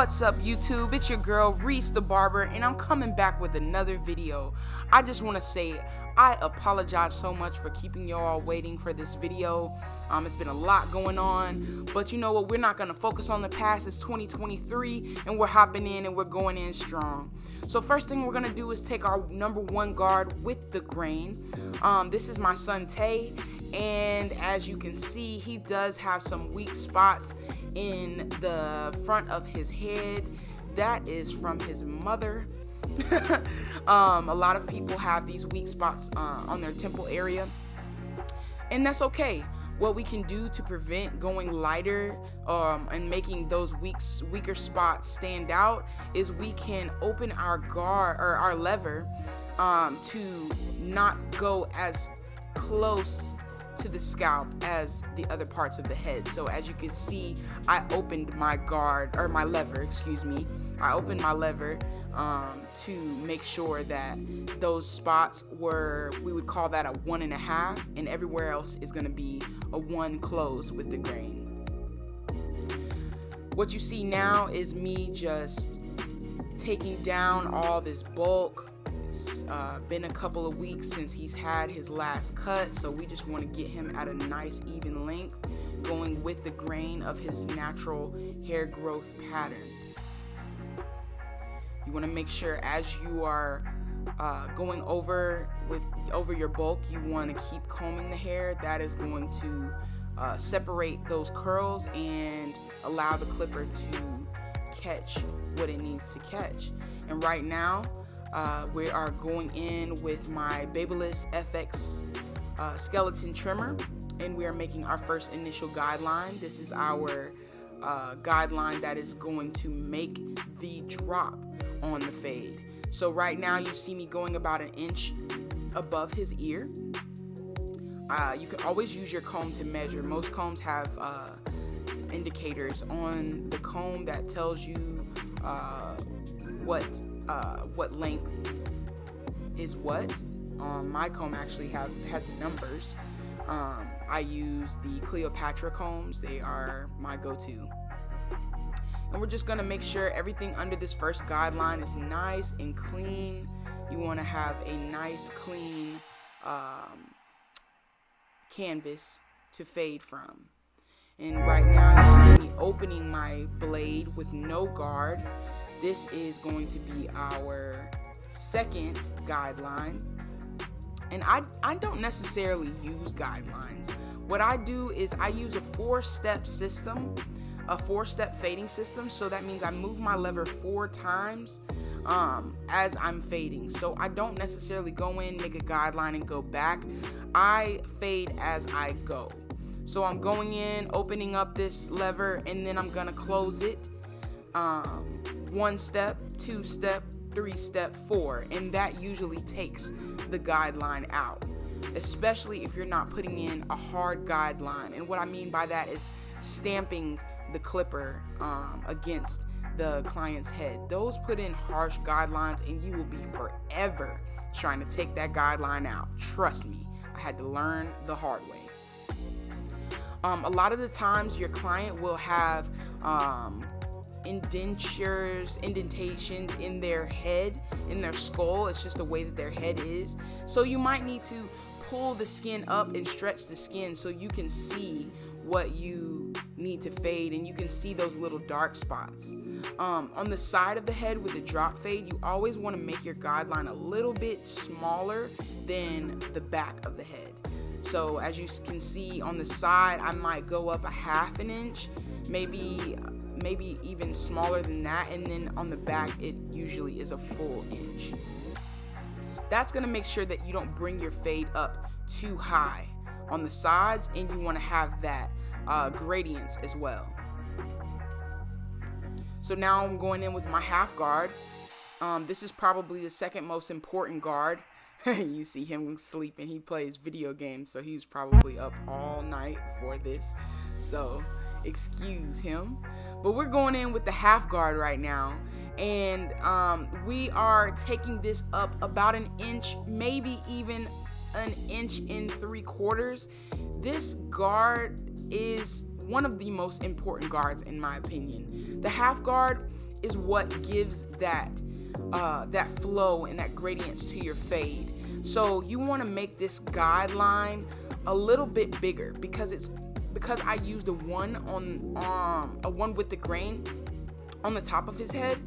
What's up, YouTube? It's your girl Reese the Barber, and I'm coming back with another video. I just want to say I apologize so much for keeping y'all waiting for this video. It's been a lot going on, but you know what? We're not going to focus on the past. It's 2023, and we're hopping in and we're going in strong. So first thing we're going to do is take our number one guard with the grain. This is my son Tay, and as you can see, he does have some weak spots in the front of his head. That is from his mother. A lot of people have these weak spots on their temple area, and that's okay. What we can do to prevent going lighter and making those weaker spots stand out is we can open our guard or our lever to not go as close to the scalp as the other parts of the head. So as you can see, I opened my lever, I opened my lever to make sure that those spots were, we would call that a 1.5, and everywhere else is going to be a 1 closed with the grain. What you see now is me just taking down all this bulk. It's been a couple of weeks since he's had his last cut, so we just want to get him at a nice even length, going with the grain of his natural hair growth pattern. You want to make sure as you are going over your bulk, you want to keep combing the hair. That is going to separate those curls and allow the clipper to catch what it needs to catch. And right now, we are going in with my Babyliss FX skeleton trimmer, and we are making our first initial guideline. This is our guideline that is going to make the drop on the fade. So right now you see me going about 1 inch above his ear. You can always use your comb to measure. Most combs have indicators on the comb that tells you what length is what. My comb actually has numbers. I use the Cleopatra combs. They are my go-to. And we're just gonna make sure everything under this first guideline is nice and clean. You wanna have a nice clean canvas to fade from. And right now you see me opening my blade with no guard. This is going to be our second guideline. And I don't necessarily use guidelines. What I do is I use a 4-step system, a 4-step fading system. So that means I move my lever 4 times as I'm fading. So I don't necessarily go in, make a guideline, and go back. I fade as I go. So I'm going in, opening up this lever, and then I'm gonna close it. 1 step, 2 step, 3 step, 4, and that usually takes the guideline out, especially if you're not putting in a hard guideline. And what I mean by that is stamping the clipper against the client's head. Those put in harsh guidelines, and you will be forever trying to take that guideline out. Trust me, I had to learn the hard way. A lot of the times your client will have indentations in their head, in their skull. It's just the way that their head is. So you might need to pull the skin up and stretch the skin so you can see what you need to fade, and you can see those little dark spots. On the side of the head with the drop fade, you always want to make your guideline a little bit smaller than the back of the head. So as you can see on the side, I might go up 1/2 inch, maybe even smaller than that, and then on the back it usually is a full inch. That's going to make sure that you don't bring your fade up too high on the sides, and you want to have that gradients as well. So now I'm going in with my half guard. This is probably the second most important guard. You see him sleeping. He plays video games, so he's probably up all night for this, so excuse him. But we're going in with the half guard right now, and we are taking this up about 1 inch, maybe even 1 3/4 inches. This guard is one of the most important guards in my opinion. The half guard is what gives that flow and that gradients to your fade. So you want to make this guideline a little bit bigger because I used a one with the grain on the top of his head.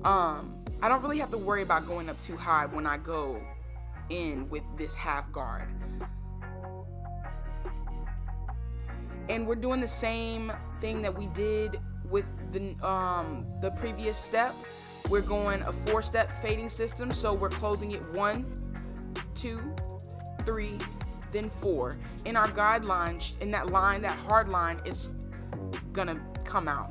I don't really have to worry about going up too high when I go in with this half guard. And we're doing the same thing that we did with the previous step. We're going a 4-step fading system, so we're closing it 1, 2, 3, then 4. In our guideline, in that line, that hard line is gonna come out.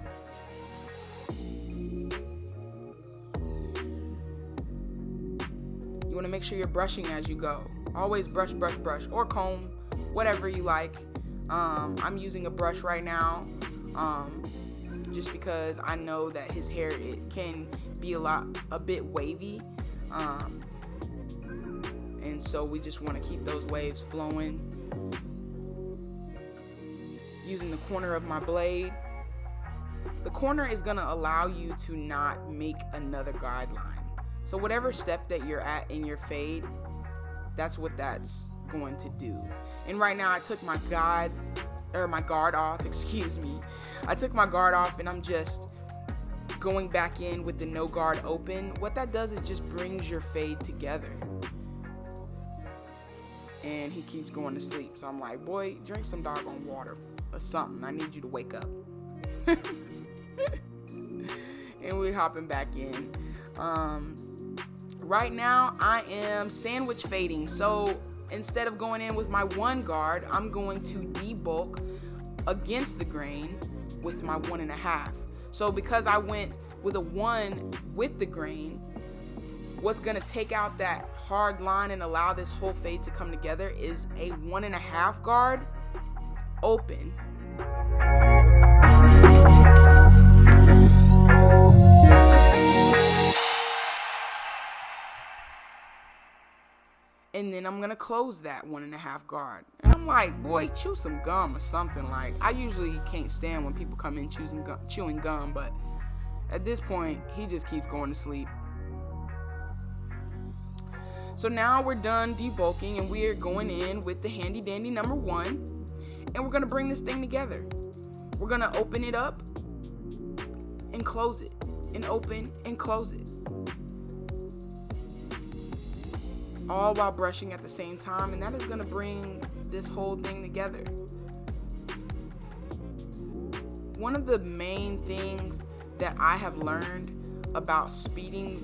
You want to make sure you're brushing as you go. Always brush, or comb, whatever you like. I'm using a brush right now, just because I know that his hair, it can be a bit wavy, and so we just want to keep those waves flowing. Using the corner of my blade. The corner is going to allow you to not make another guideline. So whatever step that you're at in your fade, that's what that's going to do. And right now I took my guard off, I took my guard off and I'm just going back in with the no guard open. What that does is just brings your fade together. And he keeps going to sleep. So I'm like, boy, drink some doggone water or something. I need you to wake up. And we're hopping back in. Right now I am sandwich fading. So instead of going in with my one guard, I'm going to debulk against the grain with my 1.5. So because I went with a 1 with the grain, what's gonna take out that hard line and allow this whole fade to come together is a 1.5 guard open. And then I'm gonna close that 1.5 guard. And I'm like, boy, chew some gum or something. Like, I usually can't stand when people come in chewing gum, but at this point, he just keeps going to sleep. So now we're done debulking and we're going in with the handy dandy number 1. And we're gonna bring this thing together. We're gonna open it up and close it, and open and close it. All while brushing at the same time, and that is going to bring this whole thing together. One of the main things that I have learned about speeding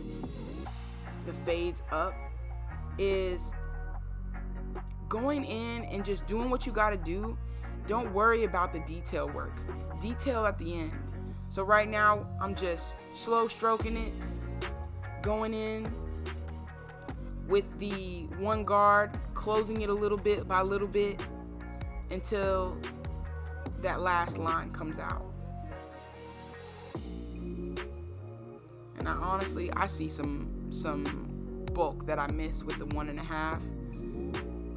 the fades up is going in and just doing what you got to do. Don't worry about the detail work. Detail at the end. So right now, I'm just slow stroking it, going in with the one guard, closing it a little bit by little bit until that last line comes out. And I see some bulk that I miss with the 1.5.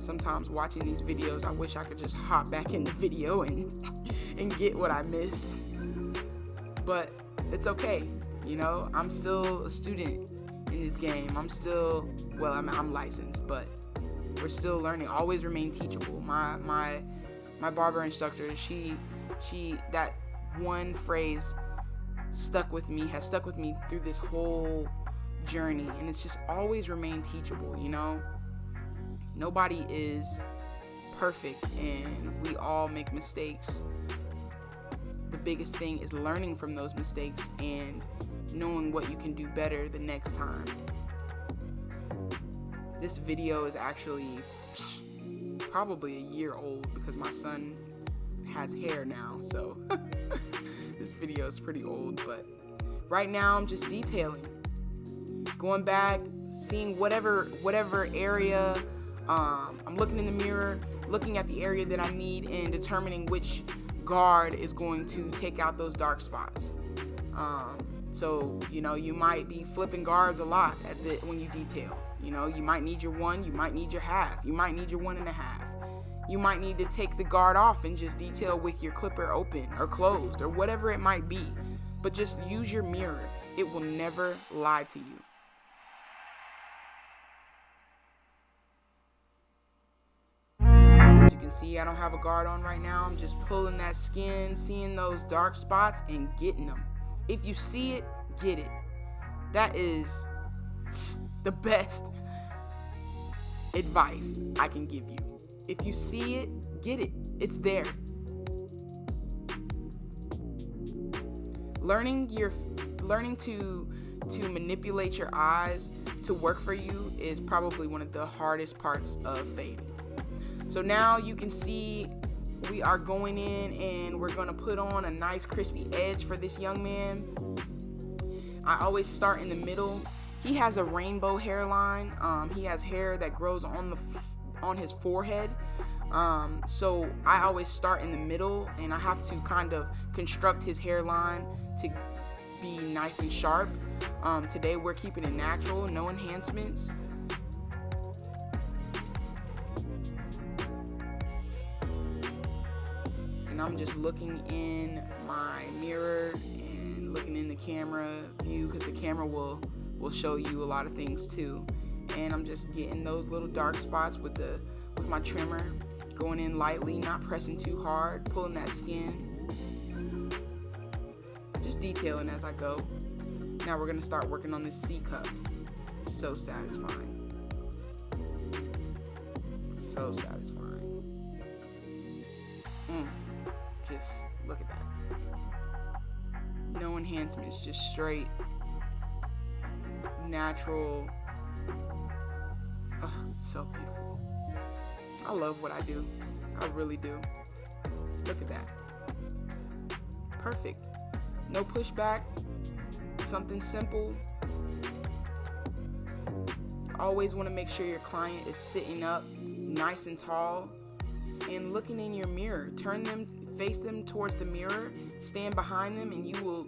Sometimes watching these videos, I wish I could just hop back in the video and get what I missed. But it's okay, you know, I'm still a student in this game. I'm licensed, but we're still learning. Always remain teachable. My barber instructor, she that one phrase has stuck with me through this whole journey, and it's just always remain teachable, you know? Nobody is perfect and we all make mistakes. The biggest thing is learning from those mistakes and knowing what you can do better the next time. This video is actually probably a year old because my son has hair now, so this video is pretty old. But right now I'm just detailing, going back, seeing whatever area. I'm looking in the mirror, looking at the area that I need and determining which guard is going to take out those dark spots. So, you know, you might be flipping guards a lot when you detail. You know, you might need your 1, you might need your half, you might need your 1.5. You might need to take the guard off and just detail with your clipper open or closed or whatever it might be. But just use your mirror. It will never lie to you. As you can see, I don't have a guard on right now. I'm just pulling that skin, seeing those dark spots and getting them. If you see it, get it. That is the best advice I can give you. If you see it, get it. It's there. Learning to manipulate your eyes to work for you is probably one of the hardest parts of fading. So now you can see we are going in and we're going to put on a nice crispy edge for this young man. I always start in the middle. He has a rainbow hairline. He has hair that grows on his forehead. So I always start in the middle, and I have to kind of construct his hairline to be nice and sharp. Today we're keeping it natural, no enhancements. And I'm just looking in my mirror and looking in the camera view, because the camera will show you a lot of things too. And I'm just getting those little dark spots with my trimmer, going in lightly, not pressing too hard, pulling that skin, just detailing as I go. Now we're gonna start working on this C cup. So satisfying. So satisfying. Just look at that. No enhancements, just straight, natural. Oh, so beautiful. I love what I do. I really do. Look at that. Perfect. No pushback. Something simple. Always want to make sure your client is sitting up nice and tall and looking in your mirror. Face them towards the mirror, stand behind them, and you will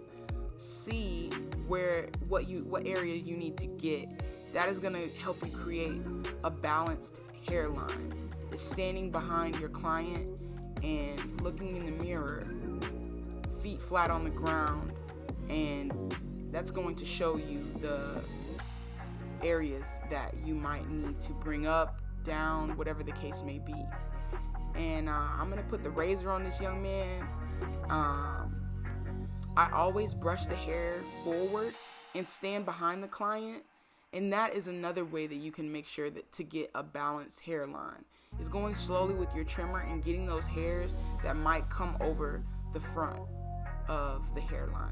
see what area you need to get. That is going to help you create a balanced hairline. It's standing behind your client and looking in the mirror, feet flat on the ground, and that's going to show you the areas that you might need to bring up, down, whatever the case may be. And I'm going to put the razor on this young man. I always brush the hair forward and stand behind the client. And that is another way that you can make sure that to get a balanced hairline is going slowly with your trimmer and getting those hairs that might come over the front of the hairline.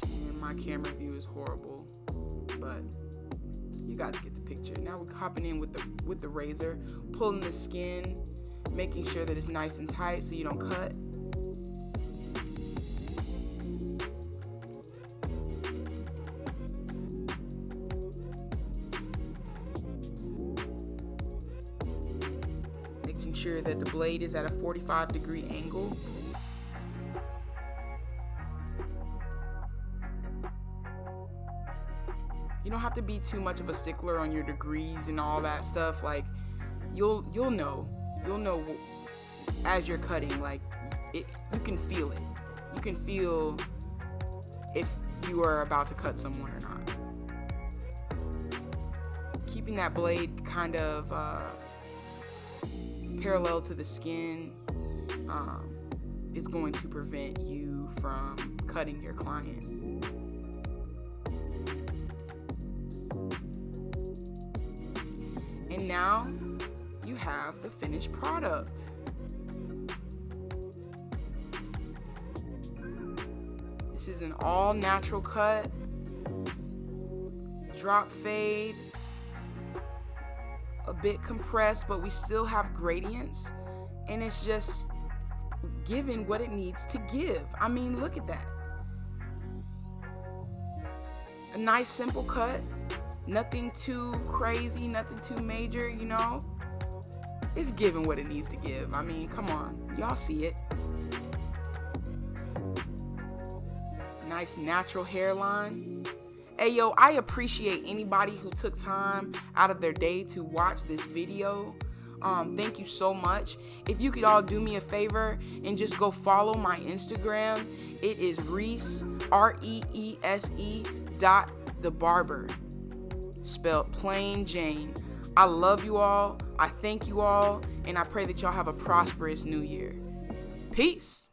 And my camera view is horrible, but you guys get the picture. Now we're hopping in with the razor, pulling the skin, making sure that it's nice and tight so you don't cut. Making sure that the blade is at a 45-degree angle. You don't have to be too much of a stickler on your degrees and all that stuff. Like, you'll know as you're cutting. Like, you can feel it. You can feel if you are about to cut someone or not. Keeping that blade kind of parallel to the skin is going to prevent you from cutting your client. And now you have the finished product. This is an all natural cut, drop fade, a bit compressed, but we still have gradients, and it's just giving what it needs to give. I mean, look at that. A nice simple cut. Nothing too crazy, nothing too major, you know. It's giving what it needs to give. I mean, come on. Y'all see it. Nice natural hairline. Hey, yo, I appreciate anybody who took time out of their day to watch this video. Thank you so much. If you could all do me a favor and just go follow my Instagram. It is Reese, REESE .thebarber, spelled plain Jane. I love you all. I thank you all. And I pray that y'all have a prosperous new year. Peace.